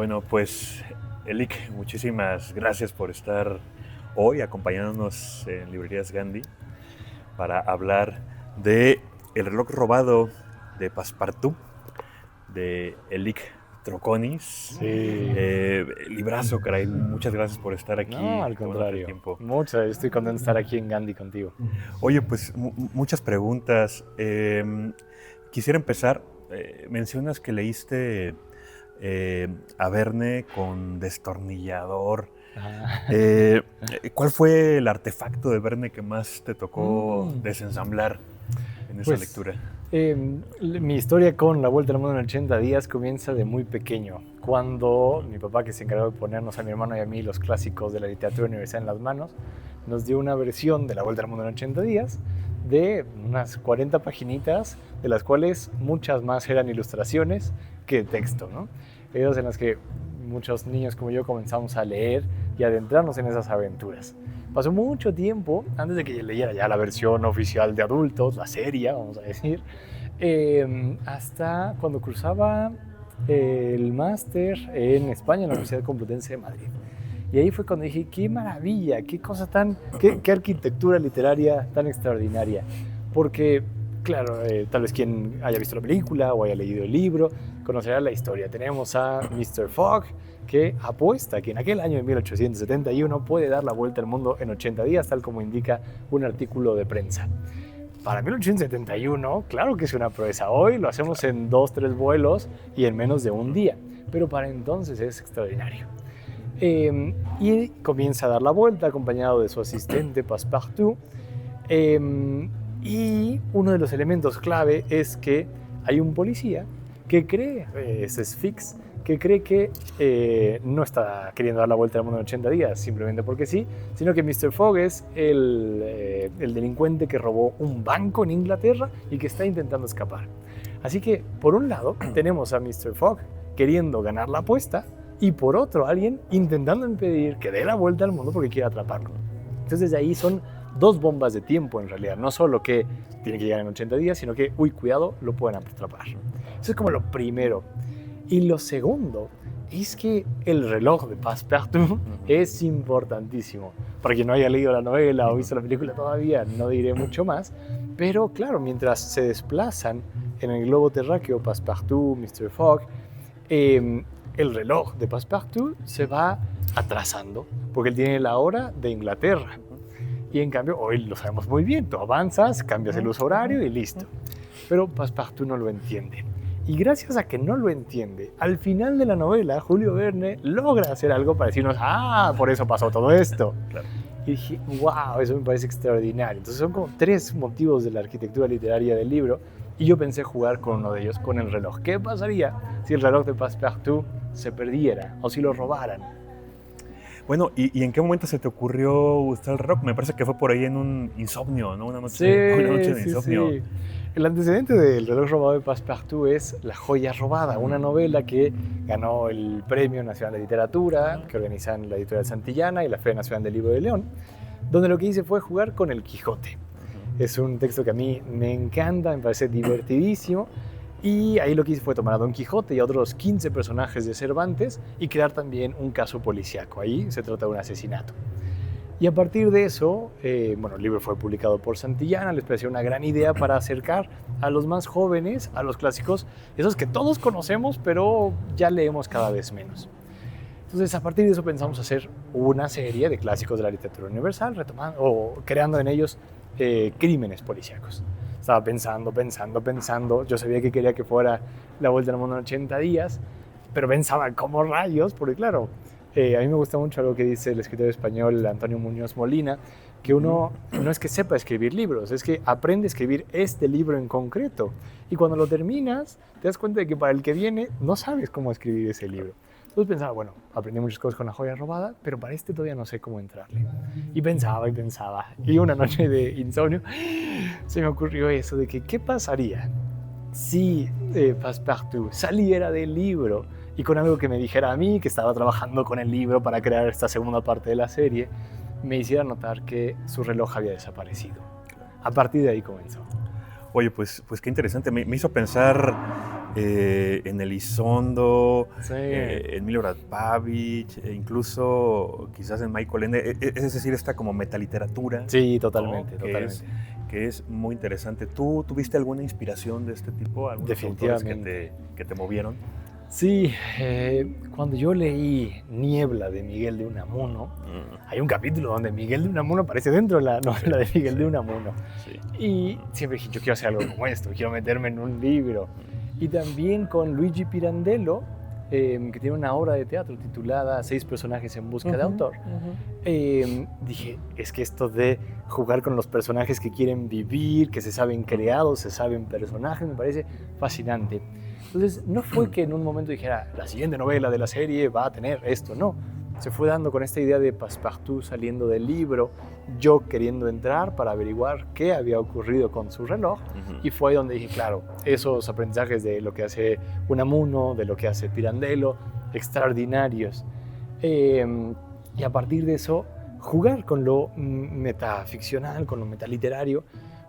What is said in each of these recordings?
Bueno, pues, Elik, muchísimas gracias por estar hoy acompañándonos en Librerías Gandhi para hablar de El reloj robado de Passepartout, de Elik Troconis. Sí, Librazo, caray. Muchas gracias por estar no, aquí al tomándote el contrario. tiempo. Mucho, estoy contento de estar aquí en Gandhi contigo. Oye, pues muchas preguntas. Quisiera empezar. Mencionas que leíste a Verne con destornillador. Ah. Eh, ¿Cuál fue el artefacto de Verne que más te tocó Mm, desensamblar en esa Pues lectura? mi historia con La Vuelta al Mundo en 80 días comienza de muy pequeño, cuando mi papá, que se encargó de ponernos a mi hermano y a mí los clásicos de la literatura universal en las manos, nos dio una versión de La Vuelta al Mundo en 80 días de unas 40 paginitas, de las cuales muchas más eran ilustraciones que texto, ¿no? Esas en las que muchos niños como yo comenzamos a leer y adentrarnos en esas aventuras. Pasó mucho tiempo antes de que yo leyera ya la versión oficial de adultos, la serie, vamos a decir, hasta cuando cursaba el máster en España en la Universidad Complutense de Madrid. Y ahí fue cuando dije, qué maravilla, qué cosa tan, qué arquitectura literaria tan extraordinaria. Porque, claro, tal vez quien haya visto la película o haya leído el libro, conocerá la historia. Tenemos a Mr. Fogg, que apuesta que en aquel año de 1871 puede dar la vuelta al mundo en 80 días, tal como indica un artículo de prensa. Para 1871, claro que es una proeza. Hoy lo hacemos en 2, 3 vuelos y en menos de un día. Pero para entonces es extraordinario. Y comienza a dar la vuelta acompañado de su asistente Passepartout. Y uno de los elementos clave es que hay un policía que cree, es Fix, que cree que no está queriendo dar la vuelta al mundo en 80 días simplemente porque sí, sino que Mr. Fogg es el delincuente que robó un banco en Inglaterra y que está intentando escapar. Así que, por un lado, tenemos a Mr. Fogg queriendo ganar la apuesta y por otro, alguien intentando impedir que dé la vuelta al mundo porque quiere atraparlo. Entonces, de ahí son dos bombas de tiempo en realidad. No solo que tiene que llegar en 80 días, sino que, uy, cuidado, lo pueden atrapar. Eso es como lo primero. Y lo segundo es que el reloj de Passepartout es importantísimo. Para quien no haya leído la novela o visto la película todavía, no diré mucho más. Pero claro, mientras se desplazan en el globo terráqueo Passepartout, Mr. Fogg, el reloj de Passepartout se va atrasando, porque él tiene la hora de Inglaterra. Y en cambio, hoy lo sabemos muy bien, tú avanzas, cambias el uso horario y listo. Pero Passepartout no lo entiende. Y gracias a que no lo entiende, al final de la novela, Julio Verne logra hacer algo para decirnos, ah, por eso pasó todo esto. Claro. Y dije, wow, eso me parece extraordinario. Entonces son como 3 motivos de la arquitectura literaria del libro. Y yo pensé jugar con uno de ellos, con el reloj. ¿Qué pasaría si el reloj de Passepartout se perdiera o si lo robaran? Bueno, ¿y en qué momento se te ocurrió gustar el rock? Me parece que fue por ahí en un insomnio, ¿no? Una noche de insomnio. Sí. El antecedente del reloj robado de Passepartout es La joya robada, una novela que ganó el Premio Nacional de Literatura, que organizan la editorial Santillana y la Feria Nacional del Libro de León, donde lo que hice fue jugar con el Quijote. Es un texto que a mí me encanta, me parece divertidísimo. Y ahí lo que hice fue tomar a Don Quijote y a otros 15 personajes de Cervantes y crear también un caso policíaco. Ahí se trata de un asesinato. Y a partir de eso, bueno, el libro fue publicado por Santillana, les pareció una gran idea para acercar a los más jóvenes a los clásicos, esos que todos conocemos, pero ya leemos cada vez menos. Entonces, a partir de eso pensamos hacer una serie de clásicos de la literatura universal, retomando o creando en ellos crímenes policíacos. Estaba pensando. Yo sabía que quería que fuera La Vuelta al Mundo en 80 días, pero pensaba, ¿cómo rayos? Porque claro, a mí me gusta mucho algo que dice el escritor español Antonio Muñoz Molina, que uno no es que sepa escribir libros, es que aprende a escribir este libro en concreto. Y cuando lo terminas, te das cuenta de que para el que viene no sabes cómo escribir ese libro. Entonces pensaba, bueno, aprendí muchas cosas con La joya robada, pero para este todavía no sé cómo entrarle. Y pensaba. Y una noche de insomnio se me ocurrió eso de que, ¿qué pasaría si Passepartout saliera del libro y con algo que me dijera a mí, que estaba trabajando con el libro para crear esta segunda parte de la serie, me hiciera notar que su reloj había desaparecido? A partir de ahí comenzó. Oye, pues qué interesante. Me hizo pensar en Elizondo, Sí. en Milorad Pavich, incluso quizás en Michael Ende. Es decir, esta como metaliteratura. Sí, totalmente, ¿no? totalmente. Que es muy interesante. ¿Tú tuviste alguna inspiración de este tipo? ¿Algunos autores que te movieron? Sí, cuando yo leí Niebla de Miguel de Unamuno, hay un capítulo donde Miguel de Unamuno aparece dentro de la novela de Miguel de Unamuno. Sí. Y siempre dije, yo quiero hacer algo como esto, quiero meterme en un libro. Y también con Luigi Pirandello, que tiene una obra de teatro titulada 6 personajes en busca de autor. Dije, es que esto de jugar con los personajes que quieren vivir, que se saben creados, se saben personajes, me parece fascinante. Entonces, no fue que en un momento dijera, la siguiente novela de la serie va a tener esto, no. Se fue dando con esta idea de Passepartout saliendo del libro, yo queriendo entrar para averiguar qué había ocurrido con su reloj, y fue ahí donde dije, claro, esos aprendizajes de lo que hace Unamuno, de lo que hace Pirandello, extraordinarios. Y a partir de eso, jugar con lo metaficcional, con lo metaliterario,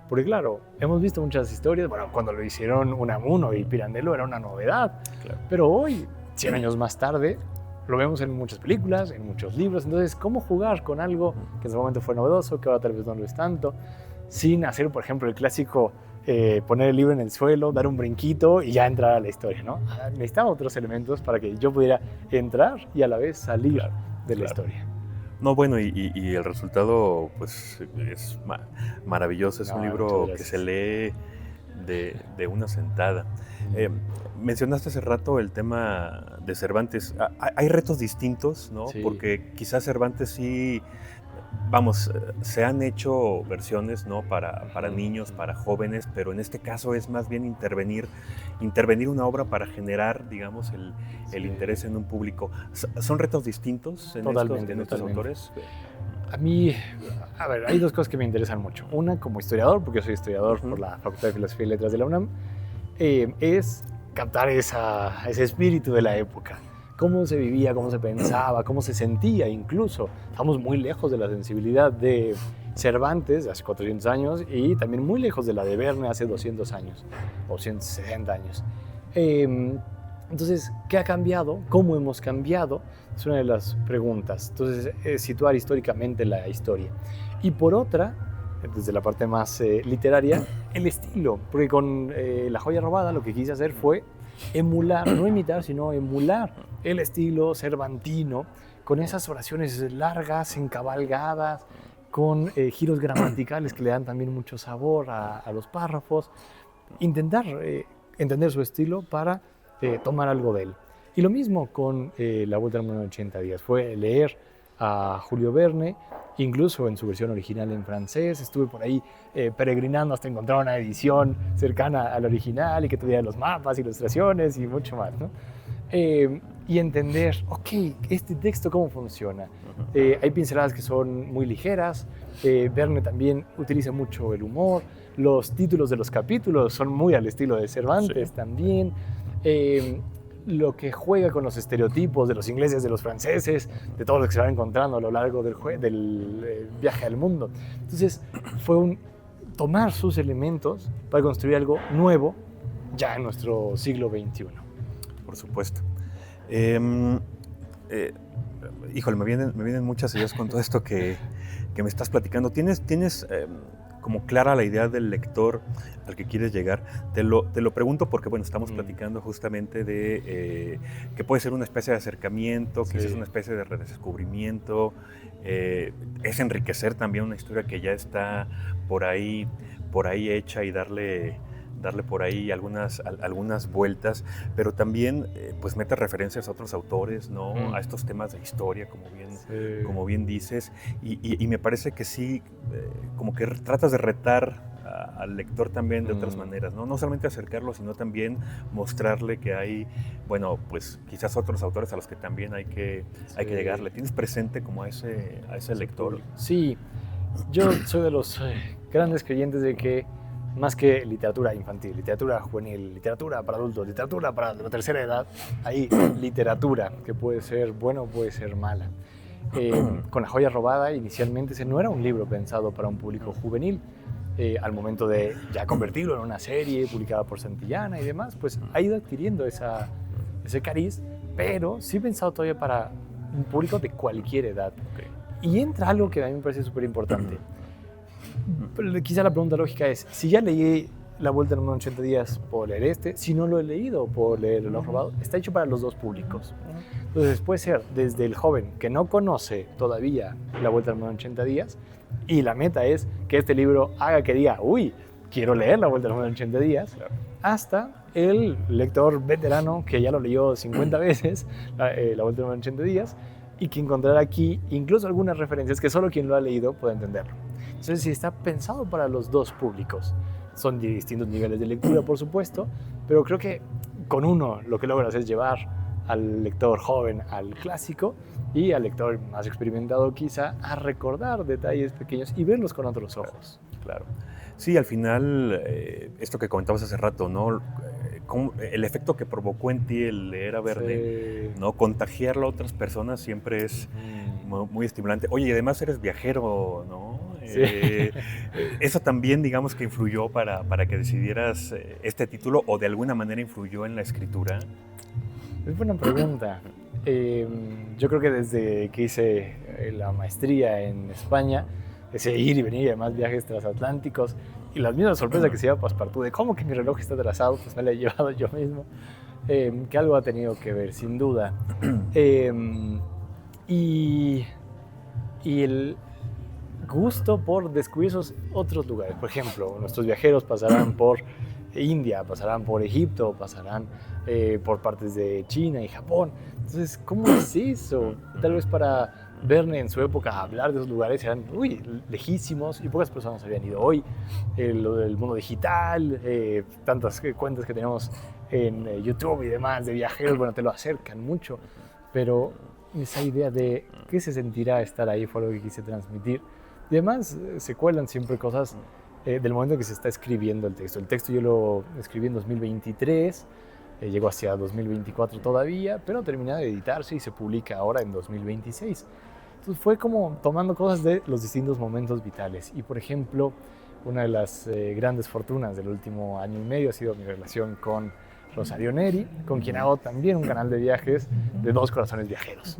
porque claro, hemos visto muchas historias, bueno, cuando lo hicieron Unamuno y Pirandello era una novedad, claro. Pero hoy, 100 años más tarde, lo vemos en muchas películas, en muchos libros. Entonces, ¿cómo jugar con algo que en ese momento fue novedoso, que ahora tal vez no lo es tanto, sin hacer, por ejemplo, el clásico poner el libro en el suelo, dar un brinquito y ya entrar a la historia, ¿no? Necesitaba otros elementos para que yo pudiera entrar y a la vez salir de la historia. No, bueno, y el resultado pues es maravilloso. Es un libro que se lee de una sentada. Mencionaste hace rato el tema de Cervantes. Hay retos distintos, ¿no? Sí. Porque quizás Cervantes sí, vamos, se han hecho versiones, ¿no? Para niños, para jóvenes, pero en este caso es más bien intervenir una obra para generar, digamos, el interés en un público. ¿Son retos distintos en estos autores? A mí, a ver, hay 2 cosas que me interesan mucho. Una, como historiador, porque yo soy historiador por la Facultad de Filosofía y Letras de la UNAM, es captar ese espíritu de la época. Cómo se vivía, cómo se pensaba, cómo se sentía incluso. Estamos muy lejos de la sensibilidad de Cervantes hace 400 años y también muy lejos de la de Verne hace 200 años o 160 años. Entonces, ¿qué ha cambiado? ¿Cómo hemos cambiado? Es una de las preguntas. Entonces, situar históricamente la historia. Y por otra, desde la parte más literaria, el estilo. Porque con La joya robada lo que quise hacer fue emular, no imitar, sino emular el estilo cervantino, con esas oraciones largas, encabalgadas, con giros gramaticales que le dan también mucho sabor a los párrafos. Intentar entender su estilo para tomar algo de él. Y lo mismo con La vuelta al mundo en 80 días. Fue leer a Julio Verne, incluso en su versión original en francés. Estuve por ahí peregrinando hasta encontrar una edición cercana al original y que tuviera los mapas, ilustraciones y mucho más, ¿no? Y entender, ok, este texto cómo funciona. Hay pinceladas que son muy ligeras. Verne también utiliza mucho el humor. Los títulos de los capítulos son muy al estilo de Cervantes también. Lo que juega con los estereotipos de los ingleses, de los franceses, de todo lo que se va encontrando a lo largo del viaje al mundo. Entonces fue tomar sus elementos para construir algo nuevo ya en nuestro siglo XXI. Por supuesto. Híjole, me vienen muchas ideas con todo esto que me estás platicando. ¿Tienes como clara la idea del lector al que quieres llegar? Te lo pregunto porque, bueno, estamos platicando justamente de que puede ser una especie de acercamiento, quizás una especie de redescubrimiento, es enriquecer también una historia que ya está por ahí hecha y darle por ahí algunas vueltas, pero también pues meter referencias a otros autores, ¿no? A estos temas de historia, como bien dices, y me parece que sí, como que tratas de retar al lector también de otras maneras, ¿no? No solamente acercarlo, sino también mostrarle que hay, bueno, pues quizás otros autores a los que también hay que llegarle. ¿Tienes presente como a ese lector? Sí, yo soy de los grandes creyentes de que más que literatura infantil, literatura juvenil, literatura para adultos, literatura para la tercera edad, hay literatura que puede ser buena o puede ser mala. Con La joya robada, inicialmente ese no era un libro pensado para un público juvenil, al momento de ya convertirlo en una serie publicada por Santillana y demás, pues ha ido adquiriendo ese cariz, pero sí pensado todavía para un público de cualquier edad. Okay. Y entra algo que a mí me parece súper importante. Quizá la pregunta lógica es, si ya leí La Vuelta al Mundo en 80 días, ¿puedo leer este? Si no lo he leído, ¿puedo leer El Reloj Robado? Está hecho para los dos públicos. Entonces puede ser desde el joven que no conoce todavía La Vuelta al Mundo en 80 días, y la meta es que este libro haga que diga, uy, quiero leer La Vuelta al Mundo en 80 días, hasta el lector veterano que ya lo leyó 50 veces, La Vuelta al Mundo en 80 días, y que encontrará aquí incluso algunas referencias que solo quien lo ha leído puede entenderlo. Entonces, sí, está pensado para los dos públicos. Son de distintos niveles de lectura, por supuesto, pero creo que con uno lo que logras es llevar al lector joven al clásico y al lector más experimentado quizá a recordar detalles pequeños y verlos con otros ojos. Claro. Sí, al final, esto que comentabas hace rato, ¿no? El efecto que provocó en ti el leer a Verne, sí, ¿no? Contagiarlo a otras personas siempre es muy estimulante. Oye, y además eres viajero, ¿no? Sí. Eso también, digamos, que influyó para que decidieras este título, o de alguna manera influyó en la escritura. Es buena pregunta. Yo creo que desde que hice la maestría en España, ese ir y venir y además viajes transatlánticos y las mismas sorpresas que se lleva Passepartout de cómo que mi reloj está atrasado, pues me lo he llevado yo mismo, que algo ha tenido que ver, sin duda. Y el gusto por descubrir esos otros lugares. Por ejemplo, nuestros viajeros pasarán por India, pasarán por Egipto, pasarán por partes de China y Japón. Entonces, ¿cómo es eso? Tal vez para Verne en su época hablar de esos lugares eran lejísimos y pocas personas habían ido. Hoy lo del mundo digital, tantas cuentas que tenemos en YouTube y demás de viajeros, bueno, te lo acercan mucho, pero esa idea de qué se sentirá estar ahí fue lo que quise transmitir. Y además se cuelan siempre cosas del momento en que se está escribiendo el texto. El texto yo lo escribí en 2023, llegó hacia 2024 todavía, pero terminó de editarse y se publica ahora en 2026. Entonces fue como tomando cosas de los distintos momentos vitales. Y por ejemplo, una de las grandes fortunas del último año y medio ha sido mi relación con Rosario Neri, con quien hago también un canal de viajes de Dos Corazones Viajeros.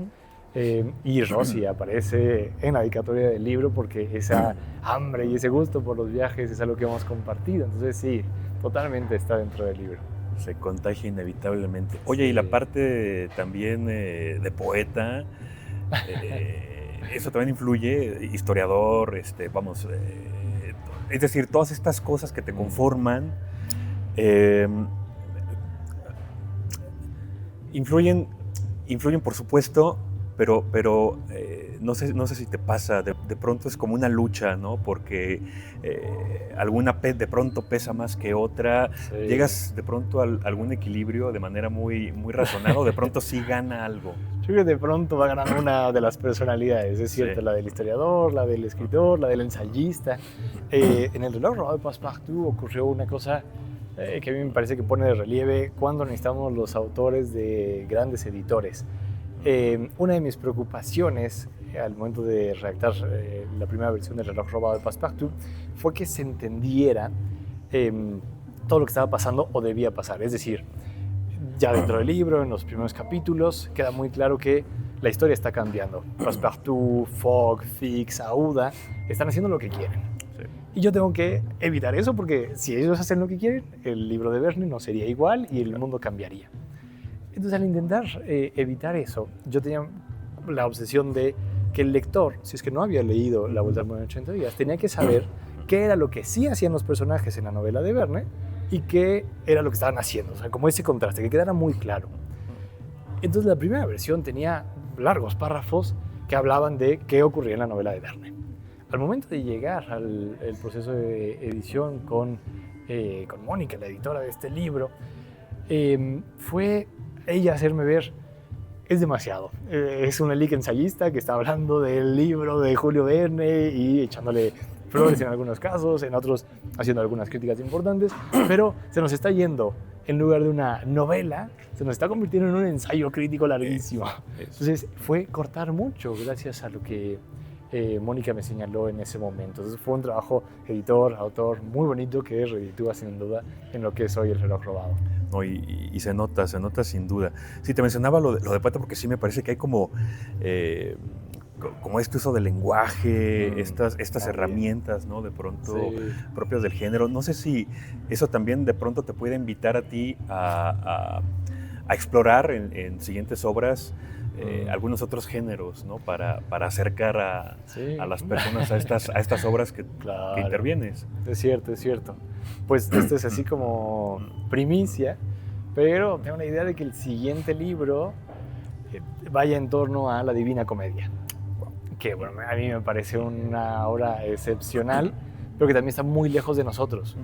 Y Rosy aparece en la dedicatoria del libro porque esa hambre y ese gusto por los viajes es algo que hemos compartido. Entonces sí, totalmente está dentro del libro. Se contagia inevitablemente. Oye, sí. Y la parte también de poeta, eso también influye, historiador, es decir, todas estas cosas que te conforman influyen por supuesto, pero no sé si te pasa, de pronto es como una lucha, ¿no? Porque alguna de pronto pesa más que otra, sí. Llegas de pronto a algún equilibrio de manera muy razonada, de pronto sí gana algo. Yo creo que de pronto va a ganar una de las personalidades, es cierto, sí. La del historiador, la del escritor, la del ensayista. En El Reloj Robado de Passepartout ocurrió una cosa que a mí me parece que pone de relieve cuando necesitamos los autores de grandes editores. Una de mis preocupaciones al momento de redactar la primera versión del Reloj Robado de Passepartout fue que se entendiera todo lo que estaba pasando o debía pasar. Es decir, ya dentro del libro, en los primeros capítulos, queda muy claro que la historia está cambiando. Passepartout, Fogg, Fix, Aouda están haciendo lo que quieren. Sí. Y yo tengo que evitar eso porque si ellos hacen lo que quieren, el libro de Verne no sería igual y el mundo cambiaría. Entonces, al intentar evitar eso, yo tenía la obsesión de que el lector, si es que no había leído La Vuelta al Mundo en 80 días, tenía que saber qué era lo que sí hacían los personajes en la novela de Verne y qué era lo que estaban haciendo. O sea, como ese contraste, que quedara muy claro. Entonces, la primera versión tenía largos párrafos que hablaban de qué ocurría en la novela de Verne. Al momento de llegar al proceso de edición con Mónica, la editora de este libro, fue ella hacerme ver, es demasiado. Es una Elik ensayista que está hablando del libro de Julio Verne y echándole flores en algunos casos, en otros haciendo algunas críticas importantes, pero se nos está yendo, en lugar de una novela, se nos está convirtiendo en un ensayo crítico larguísimo. Entonces fue cortar mucho gracias a lo que Mónica me señaló en ese momento. Entonces fue un trabajo editor, autor muy bonito que reditúa sin duda en lo que es hoy el reloj robado. No, y se nota sin duda. Sí, te mencionaba lo de poeta porque sí me parece que hay como este uso del lenguaje, estas herramientas, ¿no? De pronto propias del género. No sé si eso también de pronto te puede invitar a ti a explorar en siguientes obras algunos otros géneros, ¿no? Para acercar a las personas a estas obras que intervienes. Es cierto. Pues esto es así como primicia, pero tengo la idea de que el siguiente libro vaya en torno a la Divina Comedia, que bueno, a mí me parece una obra excepcional, pero que también está muy lejos de nosotros.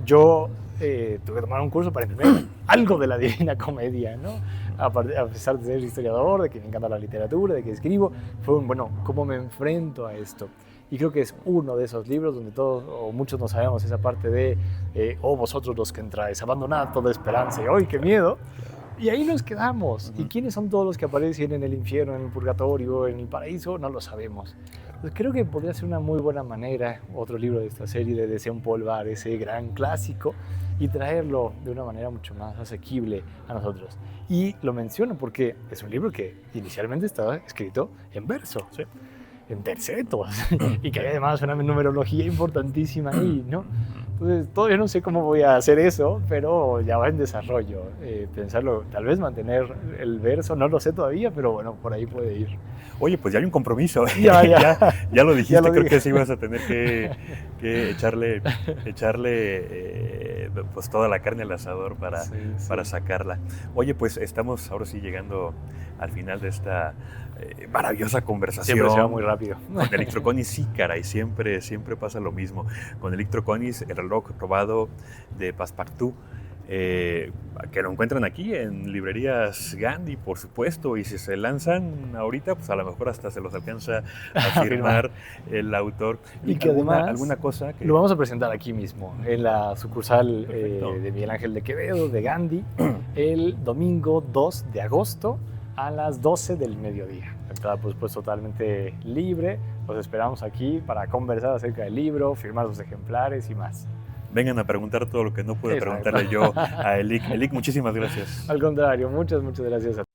Yo tuve que tomar un curso para entender algo de la Divina Comedia, ¿no? A pesar de ser historiador, de que me encanta la literatura, de que escribo, fue ¿cómo me enfrento a esto? Y creo que es uno de esos libros donde todos o muchos no sabemos esa parte de vosotros los que entráis, abandonad toda esperanza y ¡ay, qué miedo! Y ahí nos quedamos. ¿Y quiénes son todos los que aparecen en el infierno, en el purgatorio, en el paraíso? No lo sabemos. Entonces creo que podría ser una muy buena manera, otro libro de esta serie, de desempolvar ese gran clásico y traerlo de una manera mucho más asequible a nosotros. Y lo menciono porque es un libro que inicialmente estaba escrito en verso, en tercetos, y que hay además una numerología importantísima ahí, ¿no? Entonces, todavía no sé cómo voy a hacer eso, pero ya va en desarrollo. Pensarlo, tal vez mantener el verso, no lo sé todavía, pero bueno, por ahí puede ir. Oye, pues ya hay un compromiso. Ya lo dijiste, creo dije. que sí vas a tener que echarle pues toda la carne al asador para sacarla. Oye, pues estamos ahora sí llegando al final de esta maravillosa conversación. Siempre se va muy rápido. Con Electroconis, sí, caray, siempre pasa lo mismo. Con Electroconis, el reloj robado de Passepartout, que lo encuentran aquí en librerías Gandhi, por supuesto, y si se lanzan ahorita, pues a lo mejor hasta se los alcanza a firmar el autor. Y que además alguna cosa que... lo vamos a presentar aquí mismo, en la sucursal de Miguel Ángel de Quevedo, de Gandhi, el domingo 2 de agosto a las 12 del mediodía. La entrada, pues totalmente libre. Los esperamos aquí para conversar acerca del libro, firmar sus ejemplares y más. Vengan a preguntar todo lo que no pude preguntarle yo a Elik. Elik, muchísimas gracias. Al contrario, muchas gracias a ti.